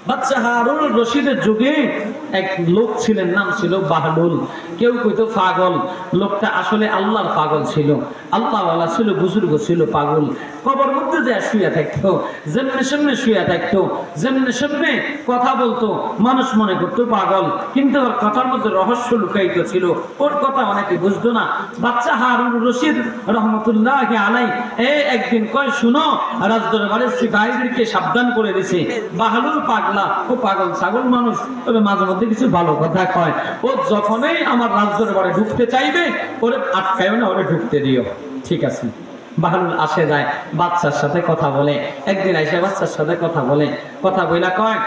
বাচ্চা হারুন রশিদের যুগে এক লোক ছিলেন, নাম ছিল বাহলুল। কেউ কইতো পাগল। লোকটা আসলে আল্লাহর পাগল ছিল, আল্লাহওয়ালা ছিল, বুজুর্গ ছিল, পাগল। কবর মধ্যে যে শুয়ে থাকতো, যেমনে সামনে শুয়ে থাকতো, যেমনে সামনে কথা বলতো, মানুষ মনে করতো পাগল, কিন্তু ওর কথার মধ্যে রহস্য লুকায়িত ছিল, ওর কথা অনেকে বুঝতো না। বাচ্চা হারুন রশিদ রহমতুল্লাহ আলাই একদিন কয়, শুনো, রাজদরবারের সিপাহীদেরকে সাবধান করে দিছে, বাহলুল পাগলা, ও পাগল ছাগল মানুষ, তবে মাঝে মধ্যে কিছু ভালো কথা কয়। ও যখনই আমার রাজদরবারে ঢুকতে চাইবে, ওরে আটকায়ও না, ওরে ঢুকতে দিও। ঠিক আছে। বাহলুল আসে যায়, বাচ্চার সাথে কথা বলে। একদিন আইসা বাচ্চার সাথে কথা বলে, কথা বইলা কয়,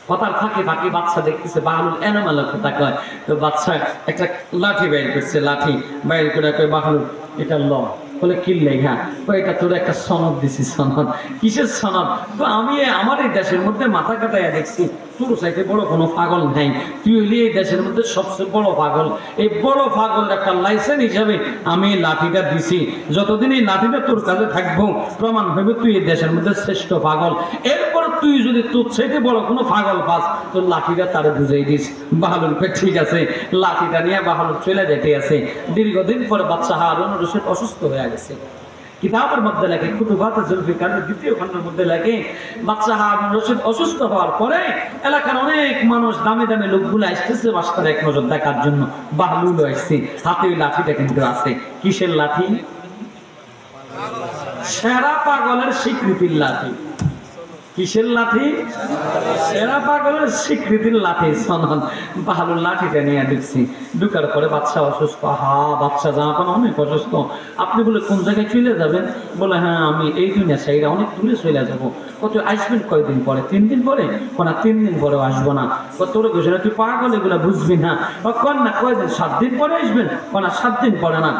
কথার ফাঁকে ফাঁকে বাচ্চা দেখতেছে বাহলুল এলোমেলো কথা কয়। তো বাচ্চা একটা লাঠি বের করছে, লাঠি বাইর করে কয়, বাহলুল এটা ল। বলে কি লেখা? এটা তোর একটা সনদ দিছি। সনদ? কিসের সনদ? তো আমি আমার এই দেশের মধ্যে মাথা কাটাইয়া দেখছি তোর চাইতে বড় কোনো পাগল নাই, তুই হইলি এই দেশের মধ্যে সবচেয়ে বড় পাগল। এই বড় পাগল একটা লাইসেন্স হিসাবে আমি লাঠিটা দিছি, যতদিন এই লাঠিটা তোর কাছে থাকবো প্রমাণ হইবে তুই এই দেশের মধ্যে শ্রেষ্ঠ পাগল। এরপর তুই যদি তোর চাইতে বড় কোনো পাগল পাস, তোর লাঠিটা তারে বুঝাই দিস। বাহলুল ঠিক আছে, লাঠিটা নিয়ে বাহলুল চলে যেতে আছে। দীর্ঘদিন পরে বাচ্চা হারুন রশিদ অসুস্থ হয়ে গেছে। কিতাবের মধ্যে লেখে, কুতুবাতে জুলফিকারের দ্বিতীয় খণ্ডের মধ্যে লেখে, বাচ্চা হারুন রশিদ অসুস্থ হওয়ার পরে এলাকার অনেক মানুষ, দামি দামি লোকগুলো আসতেছে বাচ্চার এক নজর দেখার জন্য। বাহলুল আসছে, হাতে ওই লাঠিটা কিন্তু আছে। কিসের লাঠি? সেরা পাগলের স্বীকৃতির লাঠি। কিসের লাঠি? সেরা পাগলের স্বীকৃতির লাঠি, সনদ। বাহলুল লাঠিটা নিয়ে ঢুকছি। ঢুকার পরে বাচ্চা অসুস্থ। বাচ্চা জাহাপান অনেক অসুস্থ। আপনি বলে কোন জায়গায় চলে যাবেন? বলে হ্যাঁ আমি এই দুনিয়া সাইডে অনেক দূরে চলে যাবো। কত আসবেন কয়দিন পরে? 3 দিন পরে? না 3 দিন পরেও আসবো না। তোর ঘোষণা তুই পাগল, এগুলা বুঝবি না। কন না কয়দিন? 7 দিন পরে আসবেন? না 7 দিন পরে না।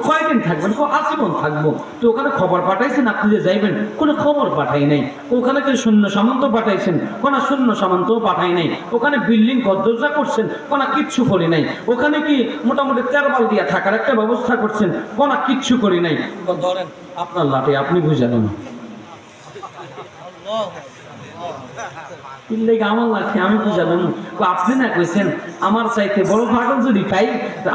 কয়দিন থাকবেন? আজীবন থাকবো। তো ওখানে খবর পাঠাইছেন আপনি যে যাইবেন? কোনো খবর পাঠাই নাই। ওখানে কি শূন্য সামন্ত পাঠাইছেন? কোন শূন্য সামন্তও পাঠাই নাই। ওখানে বিল্ডিং কদ্দরজা করছেন? কোন কিচ্ছু করি নাই। ওখানে কি মোটামুটি তেরবাল দিয়া থাকার একটা ব্যবস্থা করছেন? কোন কিচ্ছু করি নাই। ধরেন আপনার লাঠি, আপনি বুঝালেন আমার লাঠি, আমি বুঝালাম। আপনি না কইছেন আমার চাইতে বড় পাগল যদি পাই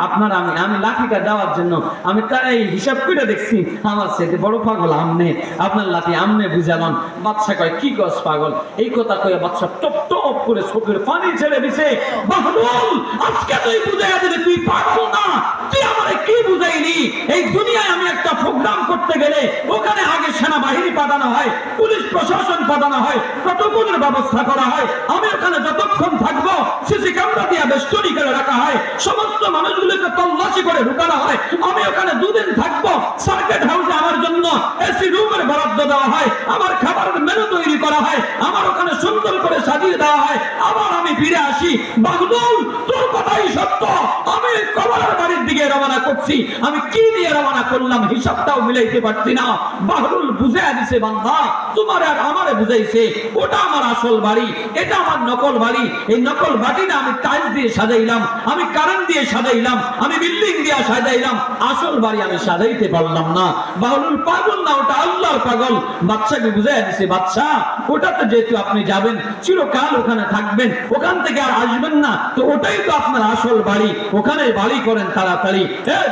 আপনার, আমি লাঠিটা দেওয়ার জন্য আমি তাই হিসাব করে দেখছি আমার চাইতে বড় পাগল আমনে, আপনার লাঠি আমনে বুঝালাম। বাচ্চা কয় কি গছ পাগল? এই কথা কয়ে বাচ্চা টপ টপ করে চোখের পানি ছেড়ে দিছে। বাহলুল, আজকে তুই বুঝাইয়া দিলে তুই পাগল না, তুই আমারে কি বুঝাইলি? এই দুনিয়ায় আমি একটা প্রোগ্রাম করতে গেলে ওখানে আগে সেনাবাহিনী পাঠানো হয়, পুলিশ প্রশাসন পাঠানো হয়, প্রটোকলের ব্যবস্থা করা হয়। আমি ওখানে যতক্ষণ থাকবো সিসি ক্যামেরা দিয়ে বেষ্টনী করে রাখা হয়, সমস্ত মানুষগুলোকে তল্লাশি করে ঢুকানো হয়। আমি ওখানে 2 দিন থাকবো, সার্কিট হাউসে আমার জন্য এসি রুমের বরাদ্দ দেওয়া হয়, আমার খাবারের মেনু তৈরি করা হয়, আমার ওখানে সুন্দর করে সাজিয়ে দেওয়া হয়। আবার আমি ফিরে আসি। বাহলুল, তোর কথাই সত্য। আমি কবরের বাড়ির দিকে রওনা করছি, আমি কি দিয়ে রওনা করলাম হিসাবটাও মিলাইতে পারছি না। বাহলুল বুঝাইয়া দিছে, বান্দা তোমার আর আমারে বুঝাইছে ওটা আমার আসল বাড়ি, এটা আমার নকল বাড়ি। এই নকল বাড়িটা আমি টাইলস দিয়ে সাজাইলাম, আমি কারেন্ট দিয়ে সাজাইলাম, আমি বিল্ডিং দিয়ে সাজাইলাম, আসল বাড়ি আমি সাজাইতে পারলাম না। বাহলুল পাগল না, ওটা আল্লাহর পাগল। বাচ্চাকে বুঝাইয়া দিছে, বাচ্চা ওটাতে যেহেতু আপনি যাবেন, চিরকাল ওখানে থাকবেন, ওখান থেকে আর আসবেন না, তো ওটাই তো আপনার আসল বাড়ি, ওখানে বাড়ি করেন তাড়াতাড়ি।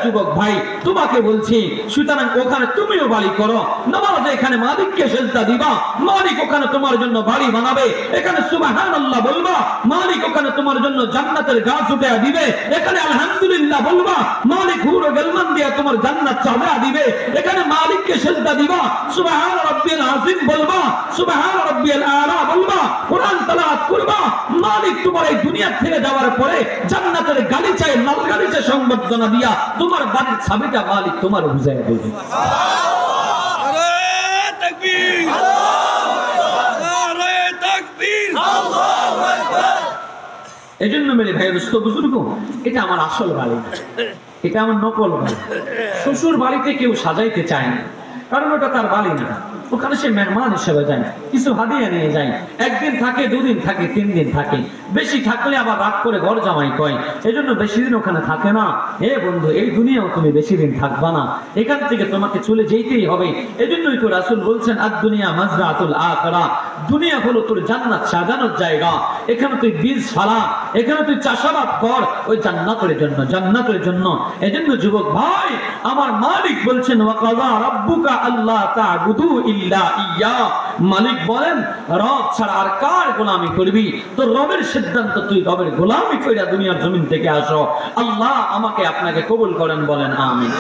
যুবক ভাই তোমাকে বলছি, সুতরাং ওখানে তুমিও বাড়ি করো। নামাজে এখানে মালিককে সেজদা দিবা, মালিক ওখানে তোমার জন্য বাড়ি বানাবে। এখানে সুবহানাল্লাহ বলবা, মালিক ওখানে তোমার জন্য জান্নাতের গাছ উঠে দিবে। এখানে আলহামদুলিল্লাহ বলবা, মালিক হুর ও গেলমান দিয়ে তোমার জান্নাত চাঁদা দিবে। এখানে মালিককে সেজদা দিবা, সুবহান রাব্বিয়াল আযীম বলবা, সুবহান রাব্বিয়াল আলা বলবা, কোরআন তেলাওয়াত করবা। মালিক তোমার এই দুনিয়া থেকে যাওয়ার পরে জান্নাতের গালিচায় লাল গালিচায় সংবর্ধনা দিয়া তোমার বাড়ির চাবিটা মালিক তোমার বুঝাইয়া দেবে। এই জন্য মেরে ভাই দোস্ত বুজুর্গ, এটা আমার আসল বাড়ি না, এটা আমার নকল বাড়ি। শ্বশুর বাড়িতে কেউ সাজাইতে চায় না, কারণ ওটা তার বাড়ি না। ওখানে সে মেহমান হিসেবে যায়, কিছু হাদিয়া নিয়ে যায়, একদিন থাকে, দুদিন থাকে, 3 দিন থাকে, বেশি থাকলে আবার রাগ করে ঘর জামাই কয়, এই জন্য বেশি দিন ওখানে থাকে না। হে বন্ধু, এই দুনিয়াও তুমি বেশি দিন থাকবা না, এখান থেকে তোমাকে চলে যেতেই হবে। এই জন্যই তো রাসূল বলছেন আদ দুনিয়া মাজরাতুল আখিরা, দুনিয়া হলো তোর জান্নাত সাজানোর জায়গা, এখানে তুই বীজ ফালা, এখানে তুই চাষাবাদ কর ওই জান্নাতের জন্য, জান্নাতের জন্য। এজন্য যুবক ভাই, আমার মালিক বলছেন ওয়াকাযা রাব্বুকা আল্লা তা'বুদু ইল্লা ইয়্যা, মালিক বলেন রব ছাড়া আর কার গোলামি করবি? তোর রবের সিদ্ধান্ত, তুই রবের গোলামি কইরা দুনিয়ার জমিন থেকে আসো। আল্লাহ আমাকে আপনাকে কবুল করেন, বলেন আমিন।